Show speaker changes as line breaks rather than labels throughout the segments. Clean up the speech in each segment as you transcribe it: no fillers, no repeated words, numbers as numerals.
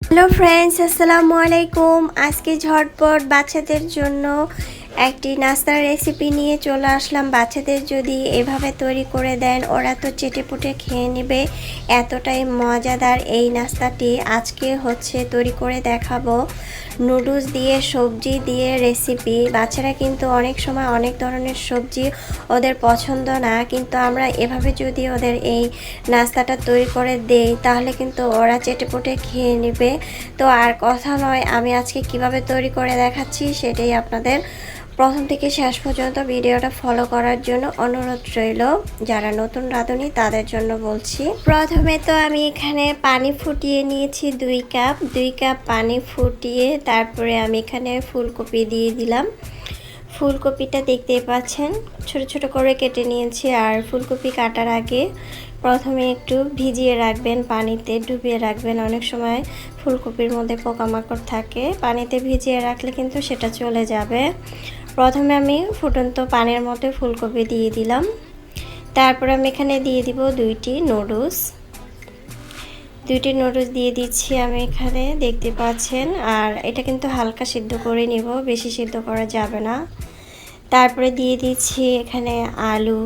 Hello friends, আসসালামু আলাইকুম। আজকে ঝটপট বাচ্চাদের জন্য একটি নাস্তার রেসিপি নিয়ে চলে আসলাম। বাচ্চাদের যদি এভাবে তৈরি করে দেন, ওরা তো চেটেপুটে খেয়ে নেবে। এতটাই মজাদার এই নাস্তাটি আজকে তৈরি করে দেখাবো। নুডলস দিয়ে, সবজি দিয়ে রেসিপি। বাচ্চারা কিন্তু অনেক সময় অনেক ধরনের সবজি ওদের পছন্দ না, কিন্তু আমরা এভাবে যদি ওদের এই নাস্তাটা তৈরি করে দেই তাহলে কিন্তু ওরা চেটেপুটে খেয়ে নেবে। তো আর কথা নয়, আমি আজকে কিভাবে তৈরি করে দেখাচ্ছি সেটাই আপনাদের প্রথম থেকে শেষ পর্যন্ত ভিডিওটা ফলো করার জন্য অনুরোধ রইল। যারা নতুন রাঁধুনি তাদের জন্য বলছি। প্রথমে তো আমি এখানে পানি ফুটিয়ে নিয়েছি 2 কাপ পানি ফুটিয়ে তারপরে আমি এখানে ফুলকপি দিয়ে দিলাম। ফুলকপিটা দেখতেই পাচ্ছেন ছোট ছোট করে কেটে নিয়েছি। আর ফুলকপি কাটার আগে প্রথমে একটু ভিজিয়ে রাখবেন, পানিতে ডুবিয়ে রাখবেন। অনেক সময় ফুলকপির মধ্যে পোকামাকড় থাকে, পানিতে ভিজিয়ে রাখলে কিন্তু সেটা চলে যাবে। প্রথমে আমি ফুটন্ত পানির মধ্যে ফুলকপি দিয়ে দিলাম। তারপর আমি এখানে দিয়ে দিব 2টি নুডলস দিয়ে দিচ্ছি আমি এখানে, দেখতে পাচ্ছেন। আর এটা কিন্তু হালকা সিদ্ধ করে নিব, বেশি সিদ্ধ করা যাবে না। তারপরে দিয়ে দিচ্ছি এখানে আলু,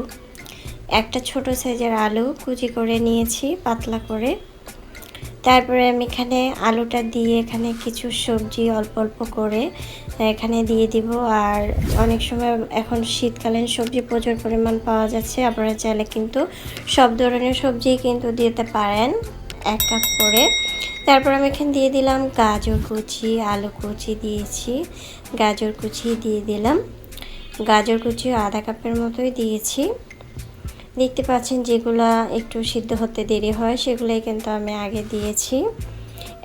একটা ছোট সাইজের আলু কুচি করে নিয়েছি পাতলা করে। তারপরে আমি এখানে আলুটা দিয়ে এখানে কিছু সবজি অল্প অল্প করে এখানে দিয়ে দিব। আর অনেক সময় এখন শীতকালীন সবজি প্রচুর পরিমাণ পাওয়া যাচ্ছে, আপনারা চাইলে কিন্তু সব ধরনের সবজি কিন্তু দিতে পারেন 1 কাপ করে। তারপর আমি এখানে দিয়ে দিলাম গাজর কুচি, আলু কুচি দিয়েছি, গাজর কুচি দিয়ে দিলাম। গাজর কুচি আধা কাপের মতোই দিয়েছি। দেখতে পাচ্ছেন যেগুলো একটু সিদ্ধ হতে দেরি হয় সেগুলোই কিন্তু আমি আগে দিয়েছি।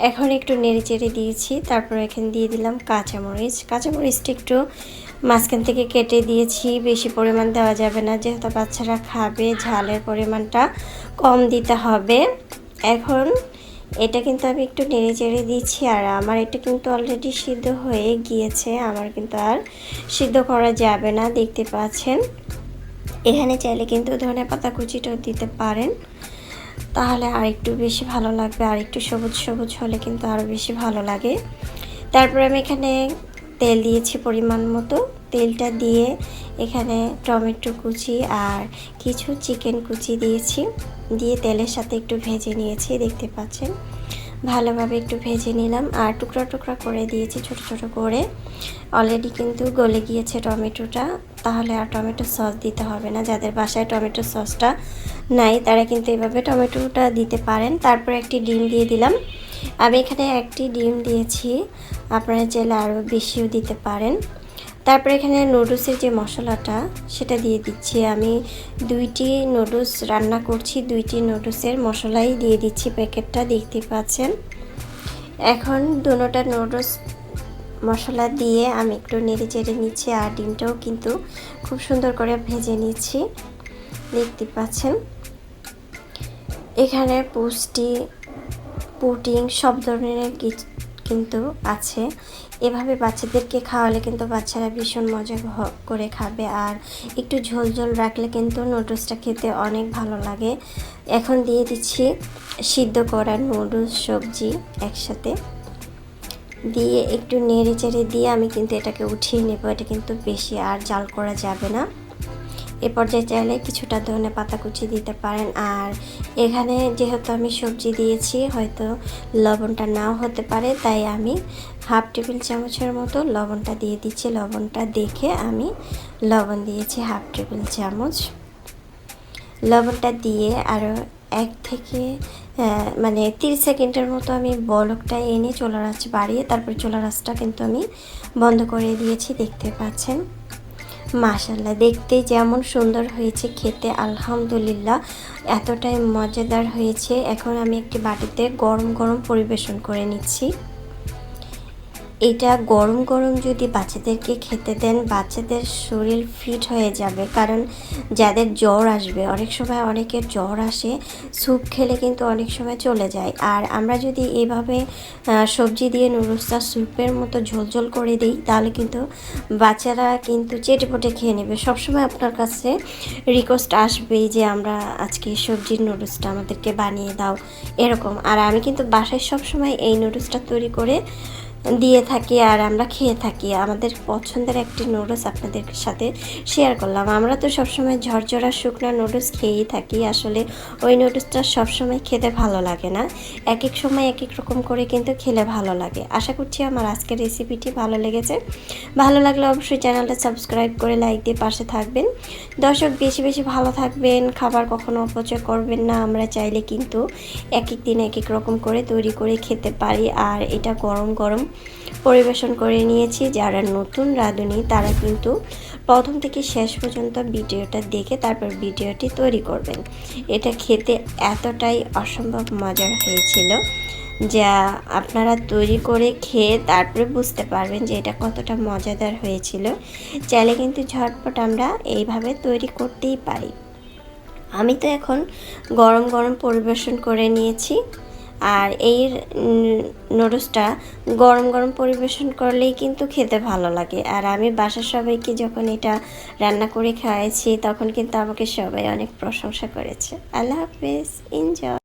এখন একটু নেড়েচেড়ে দিয়েছি। তারপর এখানে দিয়ে দিলাম কাঁচামরিচটা একটু মাঝখান থেকে কেটে দিয়েছি, বেশি পরিমাণ দেওয়া যাবে না, যেহেতু বাচ্চারা খাবে ঝালের পরিমাণটা কম দিতে হবে। এখন এটা কিন্তু আমি একটু নেড়েচেড়ে দিচ্ছি। আর আমার এটা কিন্তু অলরেডি সিদ্ধ হয়ে গিয়েছে, আমার কিন্তু আর সিদ্ধ করা যাবে না, দেখতে পাচ্ছেন। এখানে চাইলে কিন্তু ধনেপাতা কুচিটাও দিতে পারেন, তাহলে আর একটু বেশি ভালো লাগবে। আর একটু সবুজ সবুজ হলে কিন্তু আরও বেশি ভালো লাগে। তারপরে আমি এখানে তেল দিয়েছি পরিমাণ মতো। তেলটা দিয়ে এখানে টমেটো কুচি আর কিছু চিকেন কুচি দিয়েছি, দিয়ে তেলের সাথে একটু ভেজে নিয়েছি, দেখতে পাচ্ছেন। ভালোভাবে একটু ভেজে নিলাম। আর টুকরা টুকরা করে দিয়েছি ছোট ছোট করে। অলরেডি কিন্তু গলে গিয়েছে টমেটোটা, তাহলে আর টমেটো সস দিতে হবে না। যাদের বাসায় টমেটো সসটা নাই তারা কিন্তু এভাবে টমেটোটা দিতে পারেন। তারপর একটি ডিম দিয়ে দিলাম। আমি এখানে একটি ডিম দিয়েছি, আপনারা চাইলে আরও বেশিও দিতে পারেন। তারপর এখানে নুডলসের যে মশলাটা সেটা দিয়ে দিচ্ছি। আমি 2টি নুডলস রান্না করছি, 2টি নুডলসের মশলাই দিয়ে দিচ্ছি, প্যাকেটটা দেখতে পাচ্ছেন। এখন দুটোটা নুডলস মশলা দিয়ে আমি একটু নেড়ে চেড়ে নিচ্ছি। আর ডিমটাও কিন্তু খুব সুন্দর করে ভেজে নিচ্ছি, দেখতে পাচ্ছেন। এখানে পুডিং সব ধরনের কিন্তু আছে। এভাবে বাচ্চাদেরকে খাওয়ালে কিন্তু বাচ্চারা ভীষণ মজা করে খাবে। আর একটু ঝোল ঝোল রাখলে কিন্তু নুডলসটা খেতে অনেক ভালো লাগে। এখন দিয়ে দিচ্ছি সিদ্ধ করা নুডলস সবজি একসাথে দিয়ে একটু নেড়ে চেড়ে দিয়ে আমি কিন্তু এটাকে উঠিয়ে নেব। এটা কিন্তু বেশি আর জাল করা যাবে না। এ পর্যায়ে চাইলে কিছুটা ধনেপাতা কুচি দিতে পারেন। আর এখানে যেহেতু আমি সবজি দিয়েছি, হয়তো লবণটা নাও হতে পারে, তাই আমি হাফ টেবিল চামচের মতো লবণটা দিয়ে দিচ্ছি। লবণটা দেখে আমি লবণ দিয়েছি হাফ টেবিল চামচ। লবণটা দিয়ে আরও 1 থেকে 30 সেকেন্ডের মতো আমি বলকটা এনে চুলার আঁচ বাড়িয়ে তারপর চুলার আঁচটা কিন্তু আমি বন্ধ করে দিয়েছি, দেখতে পাচ্ছেন। মাশাআল্লাহ, দেখতে যেমন সুন্দর হয়েছে, খেতে আলহামদুলিল্লাহ এতটাই মজাদার হয়েছে। এখন আমি একটি বাটিতে গরম গরম পরিবেশন করে নিচ্ছি। এটা গরম গরম যদি বাচ্চাদেরকে খেতে দেন, বাচ্চাদের শরীর ফিট হয়ে যাবে। কারণ যাদের জ্বর আসবে, অনেক সময় অনেকের জ্বর আসে, স্যুপ খেলে কিন্তু অনেক সময় চলে যায়। আর আমরা যদি এইভাবে সবজি দিয়ে নুডলসটা স্যুপের মতো ঝোলঝোল করে দিই, তাহলে কিন্তু বাচ্চারা কিন্তু চেটেপুটে খেয়ে নেবে। সবসময় আপনার কাছে রিকোয়েস্ট আসবেই যে আমরা আজকে সবজির নুডলসটা আমাদেরকে বানিয়ে দাও, এরকম। আর আমি কিন্তু বাসায় সবসময় এই নুডলসটা তৈরি করে দিয়ে থাকি আর আমরা খেয়ে থাকি। আমাদের পছন্দের একটি নুডলস আপনাদের সাথে শেয়ার করলাম। আমরা তো সবসময় ঝরঝরা শুকনো নুডলস খেয়েই থাকি। আসলে ওই নুডলসটা সবসময় খেতে ভালো লাগে না, এক এক সময় এক এক রকম করে কিন্তু খেলে ভালো লাগে। আশা করছি আমার আজকের রেসিপিটি ভালো লেগেছে। ভালো লাগলে অবশ্যই চ্যানেলটা সাবস্ক্রাইব করে লাইক দিয়ে পাশে থাকবেন। দর্শক, বেশি বেশি ভালো থাকবেন, খাবার কখনো অপচয় করবেন না। আমরা চাইলে কিন্তু এক এক দিন এক এক রকম করে তৈরি করে খেতে পারি। আর এটা গরম গরম পরিবেশন করে নিয়েছি। যারা নতুন রাঁধুনি তারা কিন্তু প্রথম থেকে শেষ পর্যন্ত ভিডিওটা দেখে তারপর ভিডিওটি তৈরি করবেন। এটা খেতে এতটাই অসম্ভব মজার হয়েছিল যা আপনারা তৈরি করে খেয়ে তারপরে বুঝতে পারবেন যে এটা কতটা মজাদার হয়েছিল। চাইলে কিন্তু ঝটপট আমরা এইভাবে তৈরি করতেই পারি। আমি তো এখন গরম গরম পরিবেশন করে নিয়েছি। আর এই নুডলসটা গরম গরম পরিবেশন করলেই কিন্তু খেতে ভালো লাগে। আর আমি বাসার সবাইকে যখন এটা রান্না করে খাওয়াইছি, তখন কিন্তু আমাকে সবাই অনেক প্রশংসা করেছে। আল্লাহ হাফেজ, এনজয়।